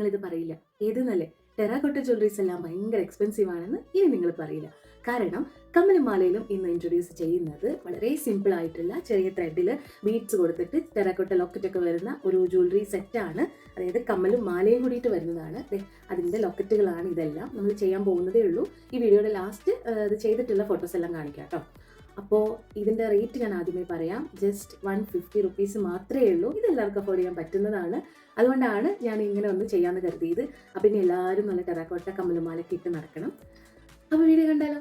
നിങ്ങളിത് പറയില്ല. ഏതെന്നല്ലേ? Terracotta jewelleries എല്ലാം ഭയങ്കര എക്സ്പെൻസീവ് ആണെന്ന് ഇനി നിങ്ങൾ പറയില്ല. കാരണം കമ്മലും മാലയിലും ഇന്ന് ഇൻട്രൊഡ്യൂസ് ചെയ്യുന്നത് വളരെ സിമ്പിൾ ആയിട്ടുള്ള ചെറിയ ത്രെഡിൽ ബീഡ്സ് കൊടുത്തിട്ട് ടെറാക്കോട്ട ലോക്കറ്റൊക്കെ വരുന്ന ഒരു ജ്വല്ലറി സെറ്റാണ്. അതായത് കമ്മലും മാലയും കൂടിയിട്ട് വരുന്നതാണ്. അതിൻ്റെ ലോക്കറ്റുകളാണ് ഇതെല്ലാം. നമ്മൾ ചെയ്യാൻ പോകുന്നതേ ഉള്ളൂ. ഈ വീഡിയോയുടെ ലാസ്റ്റ് ഇത് ചെയ്തിട്ടുള്ള ഫോട്ടോസ് എല്ലാം കാണിക്കാം കേട്ടോ. അപ്പോൾ ഇതിൻ്റെ റേറ്റ് ഞാൻ ആദ്യമേ പറയാം. ജസ്റ്റ് 150 റുപ്പീസ് മാത്രമേ ഉള്ളൂ. ഇതെല്ലാവർക്കും അഫോർഡ് ചെയ്യാൻ പറ്റുന്നതാണ്. അതുകൊണ്ടാണ് ഞാൻ ഇങ്ങനെ ഒന്ന് ചെയ്യാമെന്ന് കരുതിയത്. അപ്പം ഇനി എല്ലാവരും നല്ല ടെറാക്കോട്ട കമ്മലും മാലയൊക്കെ ഇട്ട് നടക്കണം. അപ്പോൾ വീഡിയോ കണ്ടാലോ?